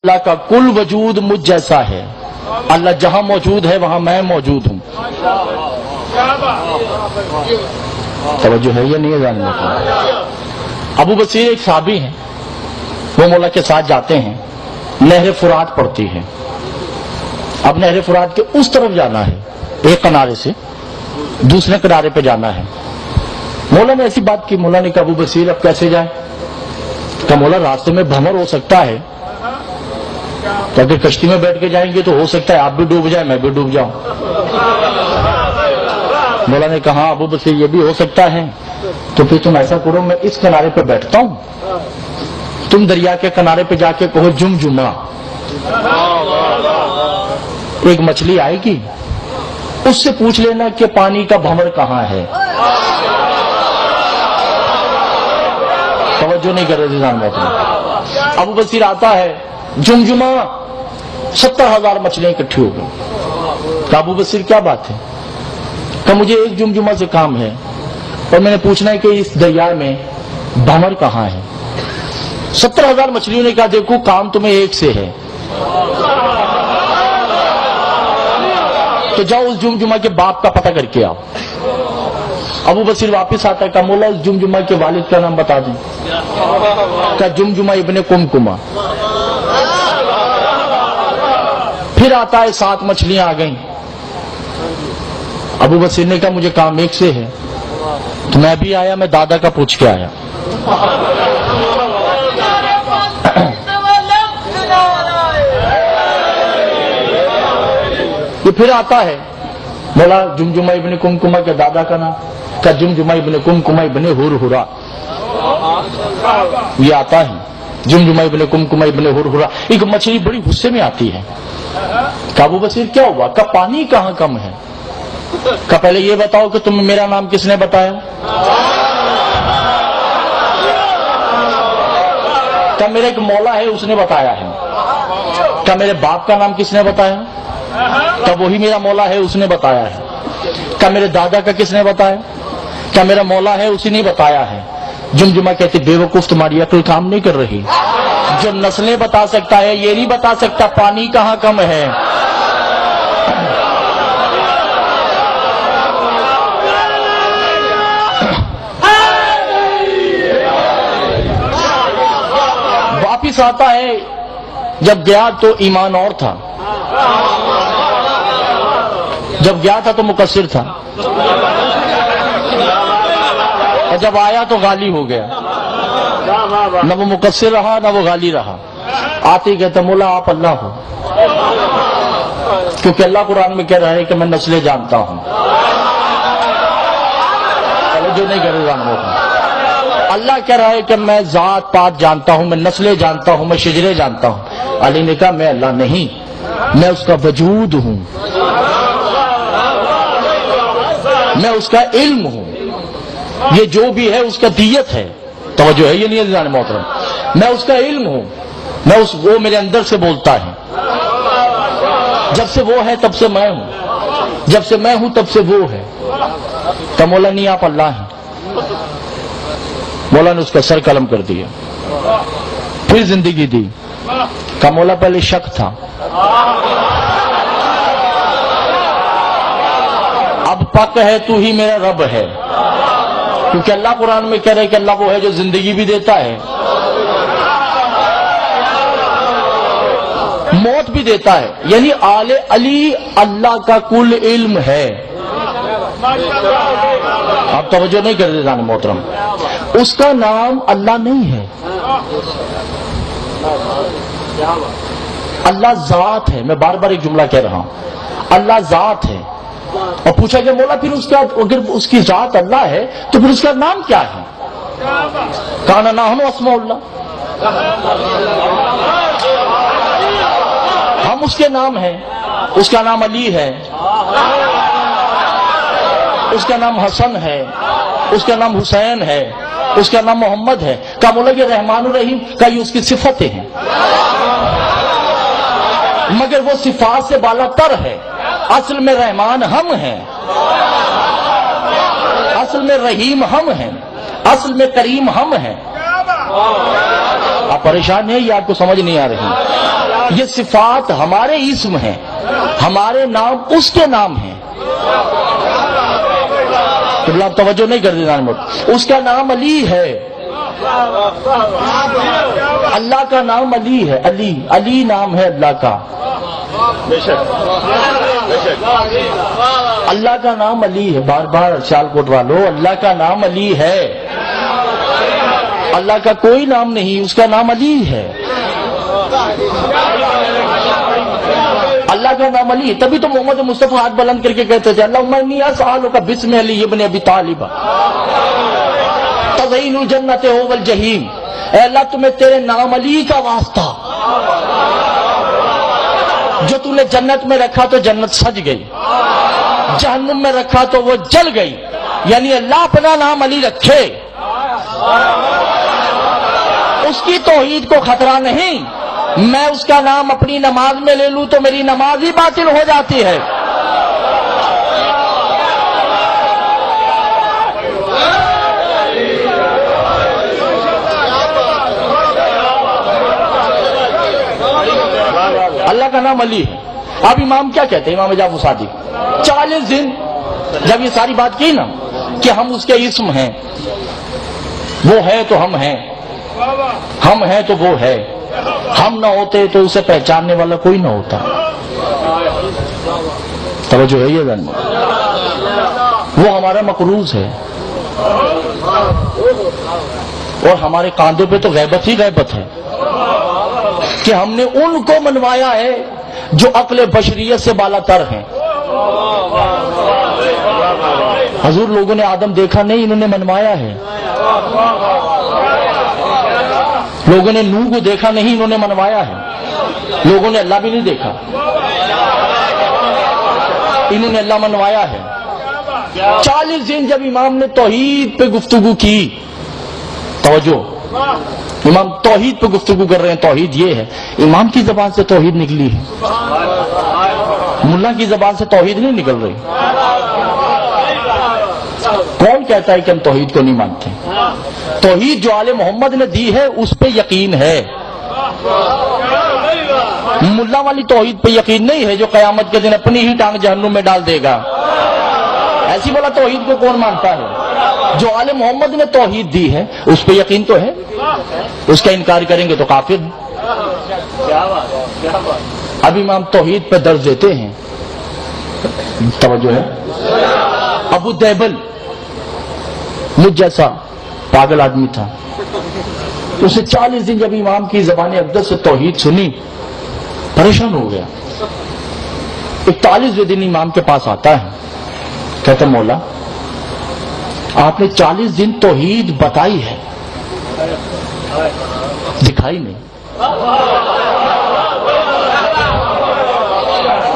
اللہ کا کل وجود مجھ جیسا ہے، اللہ جہاں موجود ہے وہاں میں موجود ہوں۔ توجہ ہے یہ نہیں ہے جاننے کا؟ ابو بصیر ایک صحابی ہیں، وہ مولا کے ساتھ جاتے ہیں، نہر فرات پڑتی ہے۔ اب نہر فرات کے اس طرف جانا ہے، ایک کنارے سے دوسرے کنارے پہ جانا ہے۔ مولا نے ایسی بات کی، مولا نے کہا ابو بصیر اب کیسے جائیں؟ کہ مولا راستے میں بھنور ہو سکتا ہے، تو اگر کشتی میں بیٹھ کے جائیں گے تو ہو سکتا ہے آپ بھی ڈوب جائیں میں بھی ڈوب جاؤں۔ مولا نے کہا ابو بصیر یہ بھی ہو سکتا ہے، تو پھر تم ایسا کرو میں اس کنارے پہ بیٹھتا ہوں، تم دریا کے کنارے پہ جا کے کہو جمجمہ، ایک مچھلی آئے گی، اس سے پوچھ لینا کہ پانی کا بھنور کہاں ہے۔ توجہ نہیں کر رہے جان بات۔ ابو بصیر آتا ہے، جمجمہ 70,000 مچھلیاں اکٹھی ہو گئی۔ کہ ابو بصیر کیا بات ہے؟ کہ مجھے ایک جمجمہ سے کام ہے اور میں نے پوچھنا ہے کہ اس دریا میں بھنور کہاں ہے۔ 70,000 مچھلیوں نے کہا دیکھو کام تمہیں ایک سے ہے، تو جاؤ اس جمجمہ کے باپ کا پتہ کر کے آؤ۔ ابو بصیر واپس آتا ہے، کہ مولا اس جمجمہ کے والد کا نام بتا دیں۔ کہ جمجمہ ابن کمکمہ۔ پھر آتا ہے 7 مچھلیاں آ گئیں۔ ابو بصیر نے کہا مجھے کام ایک سے ہے، تو میں بھی آیا، میں دادا کا پوچھ کے آیا۔ یہ پھر آتا ہے، مولا جمجمہ ابن کمکمہ کے دادا کا نام، کا جمجمہ ابن کمکمہ ابن ہرہرہ۔ یہ آتا ہے جمجمہ ابن کمکمہ ابن ہرہرہ۔ ایک مچھلی بڑی غصے میں آتی ہے، کہ ابو بصیر کیا ہوا؟ کہ پانی کہاں کم ہے؟ کہ پہلے یہ بتاؤ کہ تمہیں میرا نام کس نے بتایا؟ کہ میرے ایک مولا ہے اس نے بتایا ہے۔ کہ میرے باپ کا نام کس نے بتایا؟ کہ وہی میرا مولا ہے اس نے بتایا ہے۔ کہ میرے دادا کا کس نے بتایا؟ کہ میرا مولا ہے اسی نے بتایا ہے۔ جمجمہ کہتی بے وقوف تمہاری عقل کام نہیں کر رہی، جو نسلیں بتا سکتا ہے یہ نہیں بتا سکتا پانی کہاں کم ہے۔ واپس آتا ہے، جب گیا تو ایمان اور تھا، جب گیا تھا تو مقصر تھا، اور جب آیا تو غالی ہو گیا، نہ وہ مقصر رہا نہ وہ غالی رہا۔ آتے ہی کہتا مولا آپ اللہ ہو، کیونکہ اللہ قرآن میں کہہ رہا ہے کہ میں نسلیں جانتا ہوں۔ جو نہیں کرے جانوں کا اللہ کہہ رہا ہے کہ میں ذات پات جانتا ہوں، میں نسلیں جانتا ہوں، میں شجرے جانتا ہوں۔ علی نے کہا میں اللہ نہیں، میں اس کا وجود ہوں، میں اس کا علم ہوں، یہ جو بھی ہے اس کا دیت ہے۔ توجہ ہے یہ نہیں ہے محترم؟ میں اس کا علم ہوں، میں وہ میرے اندر سے بولتا ہے، جب سے وہ ہے تب سے میں ہوں، جب سے میں ہوں تب سے وہ ہے۔ تو مولا نہیں آپ اللہ ہیں۔ مولا نے اس کا سر قلم کر دیا، پھر زندگی دی۔ کہ مولا پہلے شک تھا، اب پک ہے تو ہی میرا رب ہے، کیونکہ اللہ قرآن میں کہہ رہے کہ اللہ وہ ہے جو زندگی بھی دیتا ہے موت بھی دیتا ہے، یعنی آل علی اللہ کا کل علم ہے۔ آپ توجہ نہیں کرتے جان محترم، اس کا نام اللہ نہیں ہے، اللہ ذات ہے۔ میں بار بار ایک جملہ کہہ رہا ہوں، اللہ ذات ہے۔ اور پوچھا کہ مولا پھر اس کا اگر اس کی ذات اللہ ہے تو پھر اس کا نام کیا ہے؟ کانا نحن اسماء اللہ، ہم اس کے نام ہیں۔ اس کا نام علی ہے، اس کا نام حسن ہے، اس کا نام حسین ہے، اس کا نام محمد ہے۔ کہا مولا یہ رحمان الرحیم، کہا یہ اس کی صفتیں ہیں، مگر وہ صفات سے بالا تر ہے۔ اصل میں رحمان ہم ہیں، اصل میں رحیم ہم ہیں، اصل میں کریم ہم ہیں۔ آپ پریشان ہیں یا آپ کو سمجھ نہیں آ رہی؟ یہ صفات ہمارے اسم ہیں، ہمارے نام اس کے نام ہیں۔ آپ توجہ نہیں کرتے جان موت، اس کا نام علی ہے، اللہ کا نام علی ہے، علی علی نام ہے اللہ کا، اللہ کا نام علی ہے۔ بار بار سیال کوٹ والوں، اللہ کا نام علی ہے، اللہ کا کوئی نام نہیں، اس کا نام علی ہے، اللہ کا نام علی ہے۔ تبھی تو محمد مصطفیٰ ہاتھ بلند کر کے کہتے تھے اللہم انی اسألک باسم علی ابن ابی طالب تزین الجنت والجحیم، اے اللہ تمہیں تیرے نام علی کا واسطہ، جو تم نے جنت میں رکھا تو جنت سج گئی، جہنم میں رکھا تو وہ جل گئی، یعنی اللہ اپنا نام علی رکھے، اس کی توحید کو خطرہ نہیں۔ میں اس کا نام اپنی نماز میں لے لوں تو میری نماز ہی باطل ہو جاتی ہے۔ اللہ کا نام علی ہے۔ اب امام کیا کہتے ہیں، امام جعفر صادق 40 دن جب یہ ساری بات کی نا کہ ہم اس کے اسم ہیں، وہ ہے تو ہم ہیں، ہم ہیں تو وہ ہے، ہم نہ ہوتے تو اسے پہچاننے والا کوئی نہ ہوتا۔ توجہ ہے یہ جاننا، وہ ہمارا مقروض ہے، اور ہمارے کاندھے پہ تو غیبت ہی غیبت ہے کہ ہم نے ان کو منوایا ہے جو عقل بشریت سے بالا تر ہیں۔ حضور لوگوں نے آدم دیکھا نہیں، انہوں نے منوایا ہے۔ لوگوں نے نوح کو دیکھا نہیں، انہوں نے منوایا ہے۔ لوگوں نے اللہ بھی نہیں دیکھا، انہوں نے اللہ منوایا ہے۔ 40 دن جب امام نے توحید پہ گفتگو کی، توجہ، امام توحید پہ گفتگو کر رہے ہیں، توحید یہ ہے، امام کی زبان سے توحید نکلی ہے، ملا کی زبان سے توحید نہیں نکل رہی۔ کون کہتا ہے کہ ہم توحید کو نہیں مانتے؟ توحید جو آل محمد نے دی ہے اس پہ یقین ہے، ملا والی توحید پہ یقین نہیں ہے جو قیامت کے دن اپنی ہی ٹانگ جہنم میں ڈال دے گا۔ ایسی والا توحید کو کون مانتا ہے؟ جو آل محمد نے توحید دی ہے اس پہ یقین تو ہے، اس کا انکار کریں گے تو کافر ہیں۔ اب امام توحید پہ درس دیتے ہیں، توجہ ہے۔ ابو دیبل مجھ جیسا پاگل آدمی تھا، اسے 40 دن جب امام کی زبان اقدس سے توحید سنی پریشان ہو گیا۔ 41ویں دن امام کے پاس آتا ہے، کہتا مولا آپ نے 40 دن توحید بتائی ہے، دکھائی نہیں،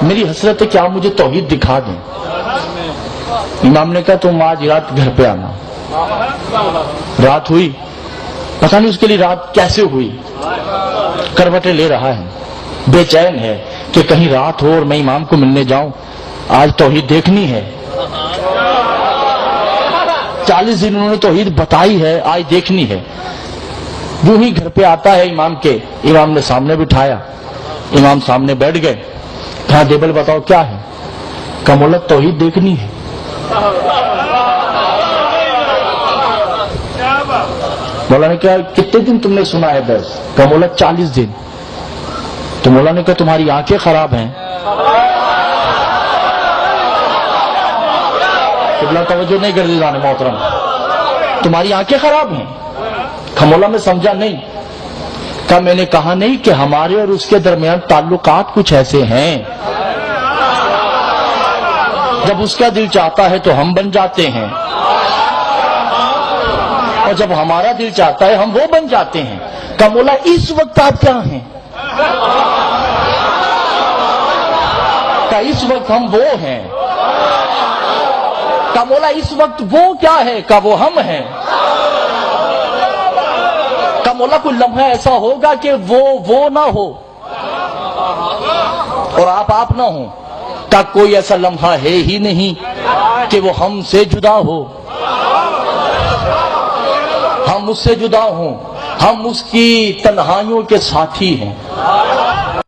میری حسرت ہے کہ آپ مجھے توحید دکھا دیں۔ امام نے کہا تم آج رات گھر پہ آنا۔ رات ہوئی، پتہ نہیں اس کے لیے رات کیسے ہوئی، کروٹیں لے رہا ہے، بے چین ہے کہ کہیں رات ہو اور میں امام کو ملنے جاؤں، آج توحید دیکھنی ہے۔ 40 دن انہوں نے توحید بتائی ہے، آج دیکھنی ہے۔ یوں ہی گھر پہ آتا ہے امام کے، امام نے سامنے بٹھایا، امام سامنے بیٹھ گئے، کہا دیبل بتاؤ کیا ہے؟ کہا مولا توحید دیکھنی ہے۔ مولا نے کہا کتنے دن تم نے سنا ہے درس؟ کہا مولا 40 دن۔ تو مولا نے کہا تمہاری آنکھیں خراب ہیں۔ قبلہ توجہ نہیں کرتے جانے محترم، تمہاری آنکھیں خراب ہیں؟ کہا مولا میں سمجھا نہیں۔ کہا میں نے کہا نہیں کہ ہمارے اور اس کے درمیان تعلقات کچھ ایسے ہیں، جب اس کا دل چاہتا ہے تو ہم بن جاتے ہیں، اور جب ہمارا دل چاہتا ہے ہم وہ بن جاتے ہیں۔ کہا مولا اس وقت آپ کیا ہیں؟ کہا اس وقت ہم وہ ہیں۔ کہا مولا اس وقت وہ کیا ہے؟ کہا وہ ہم ہیں۔ کہا مولا کوئی لمحہ ایسا ہوگا کہ وہ نہ ہو اور آپ نہ ہو؟ کہا کوئی ایسا لمحہ ہے ہی نہیں کہ وہ ہم سے جدا ہو، ہم اس سے جدا ہوں، ہم اس کی تنہائیوں کے ساتھی ہیں۔